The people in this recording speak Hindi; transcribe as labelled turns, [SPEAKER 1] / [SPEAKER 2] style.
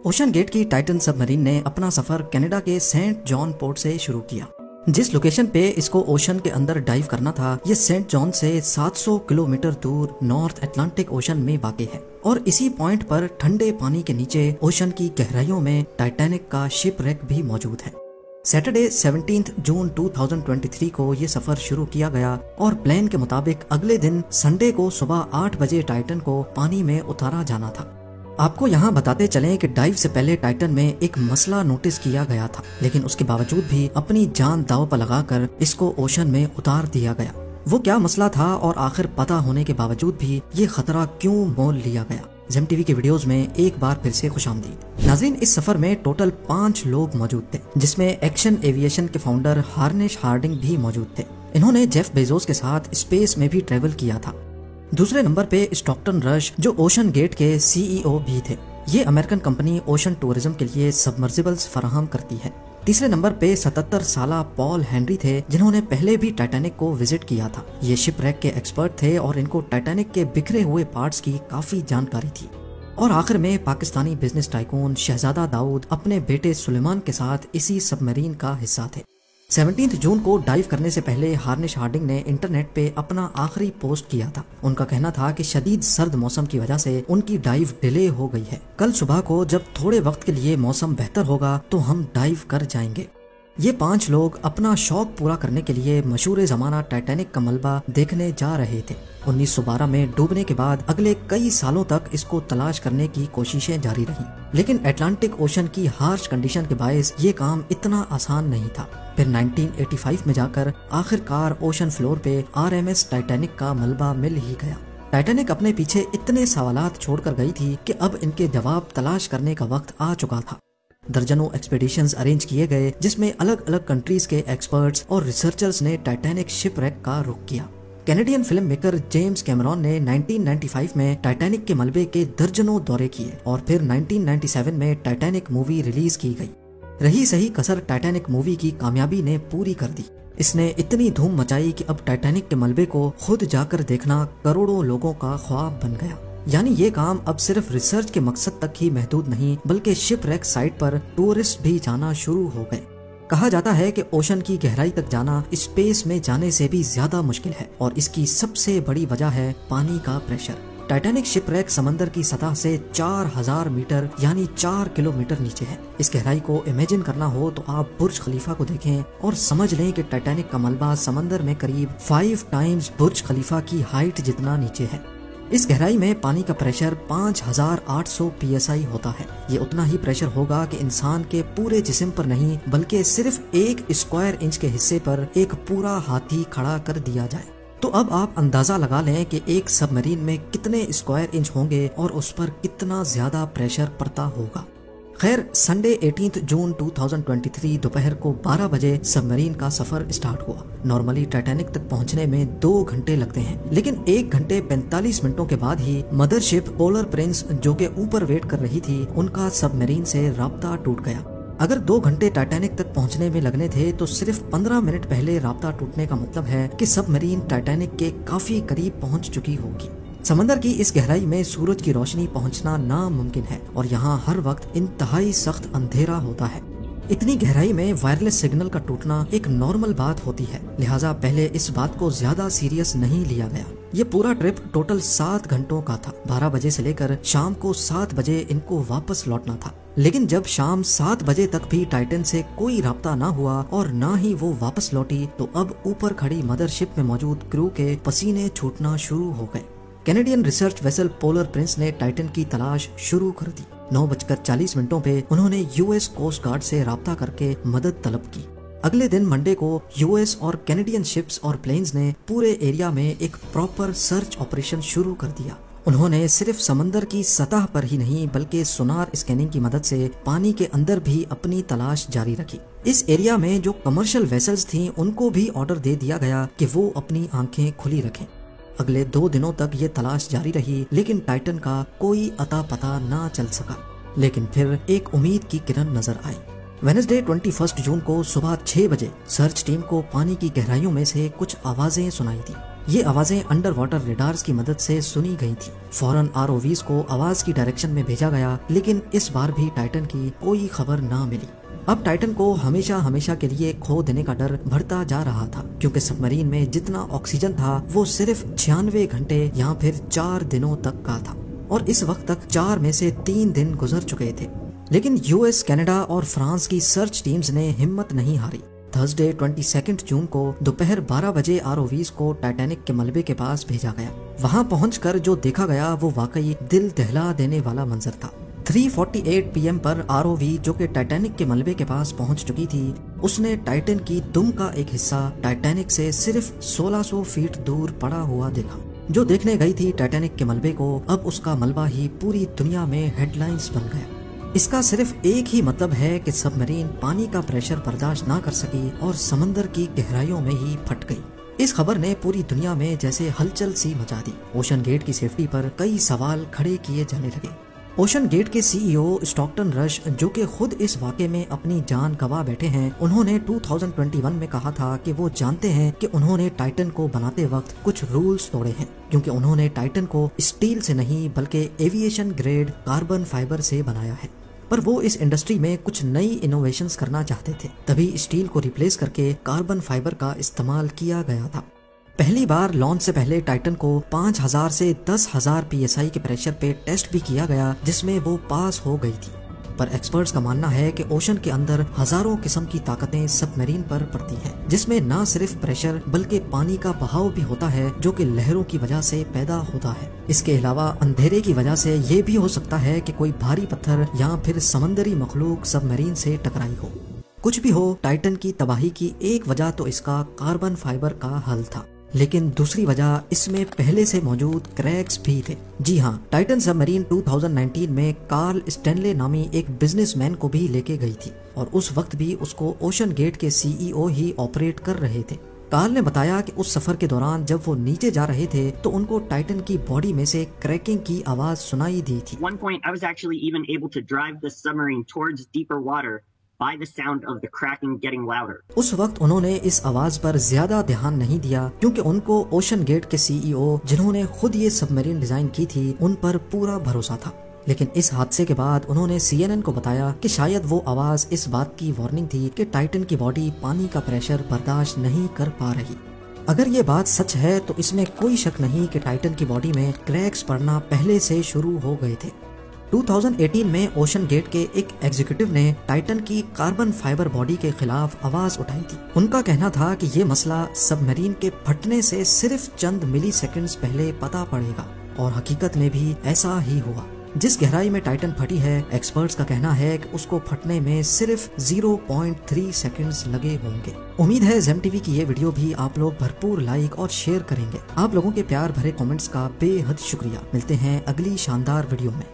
[SPEAKER 1] ओशन गेट की टाइटन सबमरीन ने अपना सफर कनाडा के सेंट जॉन पोर्ट से शुरू किया। जिस लोकेशन पे इसको ओशन के अंदर डाइव करना था, ये सेंट जॉन से 700 किलोमीटर दूर नॉर्थ अटलांटिक ओशन में वाक़ है और इसी पॉइंट पर ठंडे पानी के नीचे ओशन की गहराइयों में टाइटैनिक का शिप रेक भी मौजूद है। सैटरडे 17 जून 2023 को ये सफर शुरू किया गया और प्लान के मुताबिक अगले दिन संडे को सुबह 8 बजे टाइटन को पानी में उतारा जाना था। आपको यहाँ बताते चलें कि डाइव से पहले टाइटन में एक मसला नोटिस किया गया था, लेकिन उसके बावजूद भी अपनी जान दांव पर लगाकर इसको ओशन में उतार दिया गया। वो क्या मसला था और आखिर पता होने के बावजूद भी ये खतरा क्यों मोल लिया गया? जेम टीवी के वीडियोस में एक बार फिर से खुशामदीद। नाज़रीन, इस सफर में टोटल 5 लोग मौजूद थे, जिसमें एक्शन एविएशन के फाउंडर हार्निश हार्डिंग भी मौजूद थे। इन्होंने जेफ बेजोस के साथ स्पेस में भी ट्रेवल किया था। दूसरे नंबर पे स्टॉकटन रश, जो ओशन गेट के सीईओ भी थे। ये अमेरिकन कंपनी ओशन टूरिज्म के लिए सबमर्सिबल्स फराहम करती है। तीसरे नंबर पे 77 साला पॉल हेनरी थे, जिन्होंने पहले भी टाइटैनिक को विजिट किया था। ये शिप रैक के एक्सपर्ट थे और इनको टाइटैनिक के बिखरे हुए पार्ट्स की काफी जानकारी थी। और आखिर में पाकिस्तानी बिजनेस टाइकून शहजादा दाऊद अपने बेटे सुलेमान के साथ इसी सबमरीन का हिस्सा थे। 17 जून को डाइव करने से पहले हार्निश हार्डिंग ने इंटरनेट पे अपना आखिरी पोस्ट किया था। उनका कहना था कि शदीद सर्द मौसम की वजह से उनकी डाइव डिले हो गई है। कल सुबह को जब थोड़े वक्त के लिए मौसम बेहतर होगा तो हम डाइव कर जाएंगे। ये 5 लोग अपना शौक पूरा करने के लिए मशहूर जमाना टाइटैनिक का मलबा देखने जा रहे थे। 1912 में डूबने के बाद अगले कई सालों तक इसको तलाश करने की कोशिशें जारी रहीं, लेकिन अटलांटिक ओशन की हार्श कंडीशन के बायस ये काम इतना आसान नहीं था। फिर 1985 में जाकर आखिरकार ओशन फ्लोर पे RMS टाइटैनिक का मलबा मिल ही गया। टाइटैनिक अपने पीछे इतने सवालात छोड़कर गई थी कि अब इनके जवाब तलाश करने का वक्त आ चुका था। दर्जनों एक्सपेडिशंस अरेंज किए गए, जिसमें अलग अलग कंट्रीज के एक्सपर्ट्स और रिसर्चर्स ने टाइटैनिक शिप रैक का रुख किया। Canadian film maker James Cameron ने 1995 में टाइटैनिक के मलबे के दर्जनों दौरे किए और फिर 1997 में टाइटैनिक मूवी रिलीज की गई। रही सही कसर टाइटैनिक मूवी की कामयाबी ने पूरी कर दी। इसने इतनी धूम मचाई कि अब टाइटैनिक के मलबे को खुद जाकर देखना करोड़ों लोगों का ख्वाब बन गया। यानी ये काम अब सिर्फ रिसर्च के मकसद तक ही महदूद नहीं, बल्कि शिप रैक साइट पर टूरिस्ट भी जाना शुरू हो गए। कहा जाता है कि ओशन की गहराई तक जाना स्पेस में जाने से भी ज्यादा मुश्किल है और इसकी सबसे बड़ी वजह है पानी का प्रेशर। टाइटैनिक शिप रैक समंदर की सतह से 4000 मीटर यानी 4 किलोमीटर नीचे है। इस गहराई को इमेजिन करना हो तो आप बुर्ज खलीफा को देखें और समझ लें कि टाइटैनिक का मलबा समंदर में करीब 5 टाइम्स बुर्ज खलीफा की हाइट जितना नीचे है। इस गहराई में पानी का प्रेशर 5800 PSI होता है। ये उतना ही प्रेशर होगा कि इंसान के पूरे जिस्म पर नहीं, बल्कि सिर्फ 1 स्क्वायर इंच के हिस्से पर एक पूरा हाथी खड़ा कर दिया जाए। तो अब आप अंदाजा लगा लें कि एक सबमरीन में कितने स्क्वायर इंच होंगे और उस पर कितना ज्यादा प्रेशर पड़ता होगा। खैर, संडे 18 जून 2023 दोपहर को 12 बजे सबमरीन का सफर स्टार्ट हुआ। नॉर्मली टाइटैनिक तक पहुंचने में 2 घंटे लगते हैं, लेकिन 1 घंटे 45 मिनटों के बाद ही मदरशिप पोलर प्रिंस, जो के ऊपर वेट कर रही थी, उनका सबमरीन से राब्ता टूट गया। अगर 2 घंटे टाइटैनिक तक पहुंचने में लगने थे तो सिर्फ 15 मिनट पहले राब्ता टूटने का मतलब है कि सबमरीन टाइटैनिक के काफी करीब पहुंच चुकी होगी। समंदर की इस गहराई में सूरज की रोशनी पहुंचना नामुमकिन है और यहाँ हर वक्त इंतहाई सख्त अंधेरा होता है। इतनी गहराई में वायरलेस सिग्नल का टूटना एक नॉर्मल बात होती है, लिहाजा पहले इस बात को ज्यादा सीरियस नहीं लिया गया। ये पूरा ट्रिप टोटल 7 घंटों का था। 12 बजे से लेकर शाम को 7 बजे इनको वापस लौटना था, लेकिन जब शाम 7 बजे तक भी टाइटन से कोई राब्ता ना हुआ और ना ही वो वापस लौटी, तो अब ऊपर खड़ी मदरशिप में मौजूद क्रू के पसीने छूटना शुरू हो गए। Canadian research vessel polar Prince ने टाइटन की तलाश शुरू कर दी। 9:40 पे उन्होंने US कोस्ट गार्ड से राब्ता करके मदद तलब की। अगले दिन मंडे को US और कैनेडियन शिप्स और प्लेन्स ने पूरे एरिया में एक प्रॉपर सर्च ऑपरेशन शुरू कर दिया। उन्होंने सिर्फ समंदर की सतह पर ही नहीं, बल्कि सोनार स्कैनिंग की मदद से पानी के अंदर भी अपनी तलाश जारी रखी। इस एरिया में जो कमर्शियल वेसल्स थी, उनको भी ऑर्डर दे दिया गया कि वो अपनी आंखें खुली रखें। अगले 2 दिनों तक ये तलाश जारी रही, लेकिन टाइटन का कोई अता पता ना चल सका। लेकिन फिर एक उम्मीद की किरण नजर आई। वेडनेसडे 21 जून को सुबह 6 बजे सर्च टीम को पानी की गहराइयों में से कुछ आवाजें सुनाई दी। ये आवाजें अंडर वाटर रेडार्स की मदद से सुनी गई थी। फौरन आरओवीज को आवाज की डायरेक्शन में भेजा गया, लेकिन इस बार भी टाइटन की कोई खबर ना मिली। अब टाइटन को हमेशा हमेशा के लिए खो देने का डर बढ़ता जा रहा था, क्योंकि सबमरीन में जितना ऑक्सीजन था वो सिर्फ 96 घंटे या फिर 4 दिनों तक का था, और इस वक्त तक 4 में से 3 दिन गुजर चुके थे। लेकिन यूएस, कनाडा और फ्रांस की सर्च टीम्स ने हिम्मत नहीं हारी। थर्सडे 22 जून को दोपहर 12 बजे आरओवीज को टाइटैनिक के मलबे के पास भेजा गया। वहां पहुंचकर जो देखा गया वो वाकई दिल दहला देने वाला मंजर था। 3:48 PM पर आरओवी, जो कि टाइटैनिक के मलबे के पास पहुंच चुकी थी, उसने टाइटन की दुम का एक हिस्सा टाइटैनिक से सिर्फ 1600 फीट दूर पड़ा हुआ देखा। जो देखने गई थी टाइटैनिक के मलबे को, अब उसका मलबा ही पूरी दुनिया में हेडलाइंस बन गया। इसका सिर्फ एक ही मतलब है कि सबमरीन पानी का प्रेशर बर्दाश्त ना कर सकी और समंदर की गहराइयों में ही फट गई। इस खबर ने पूरी दुनिया में जैसे हलचल सी मचा दी। ओशन गेट की सेफ्टी पर कई सवाल खड़े किए जाने लगे। ओशन गेट के सीईओ स्टॉकटन रश, जो कि खुद इस वाक़े में अपनी जान गंवा बैठे हैं, उन्होंने 2021 में कहा था कि वो जानते हैं कि उन्होंने टाइटन को बनाते वक्त कुछ रूल्स तोड़े हैं, क्योंकि उन्होंने टाइटन को स्टील से नहीं बल्कि एविएशन ग्रेड कार्बन फाइबर से बनाया है। पर वो इस इंडस्ट्री में कुछ नई इनोवेशंस करना चाहते थे, तभी स्टील को रिप्लेस करके कार्बन फाइबर का इस्तेमाल किया गया था। पहली बार लॉन्च से पहले टाइटन को 5000 से 10,000 PSI के प्रेशर पे टेस्ट भी किया गया, जिसमें वो पास हो गई थी। पर एक्सपर्ट्स का मानना है कि ओशन के अंदर हजारों किस्म की ताकतें सबमरीन पर पड़ती हैं, जिसमें न सिर्फ प्रेशर बल्कि पानी का बहाव भी होता है, जो कि लहरों की वजह से पैदा होता है। इसके अलावा अंधेरे की वजह से ये भी हो सकता है कि कोई भारी पत्थर या फिर समंदरी मखलूक सबमरीन से टकराई हो। कुछ भी हो, टाइटन की तबाही की एक वजह तो इसका कार्बन फाइबर का हल था, लेकिन दूसरी वजह इसमें पहले से मौजूद क्रैक्स भी थे। जी हाँ, टाइटन सबमरीन 2019 में कार्ल स्टैनले नामी एक बिजनेसमैन को भी लेके गई थी, और उस वक्त भी उसको ओशन गेट के सीईओ ही ऑपरेट कर रहे थे। कार्ल ने बताया कि उस सफर के दौरान जब वो नीचे जा रहे थे तो उनको टाइटन की बॉडी में से क्रैकिंग की आवाज सुनाई दी थी।
[SPEAKER 2] One point, I was actually even able to drive the submarine towards deeper water by the sound of the cracking getting louder.
[SPEAKER 1] उस वक्त उन्होंने इस आवाज पर ज्यादा ध्यान नहीं दिया, क्योंकि उनको ओशन गेट के सीईओ, जिन्होंने खुद ये सबमरीन डिजाइन की थी, उन पर पूरा भरोसा था। लेकिन इस हादसे के बाद उन्होंने CNN को बताया कि शायद वो आवाज इस बात की वार्निंग थी कि टाइटन की बॉडी पानी का प्रेशर बर्दाश्त नहीं कर पा रही। अगर ये बात सच है तो इसमें कोई शक नहीं कि टाइटन की बॉडी में क्रैक्स पड़ना पहले से शुरू हो गए थे। 2018 में ओशन गेट के एक एग्जीक्यूटिव ने टाइटन की कार्बन फाइबर बॉडी के खिलाफ आवाज उठाई थी। उनका कहना था कि ये मसला सबमरीन के फटने से सिर्फ चंद मिली सेकेंड्स पहले पता पड़ेगा, और हकीकत में भी ऐसा ही हुआ। जिस गहराई में टाइटन फटी है, एक्सपर्ट्स का कहना है कि उसको फटने में सिर्फ 0.3 सेकंड्स लगे होंगे। उम्मीद है जेम टीवी की ये वीडियो भी आप लोग भरपूर लाइक और शेयर करेंगे। आप लोगों के प्यार भरे कमेंट्स का बेहद शुक्रिया। मिलते हैं अगली शानदार वीडियो में।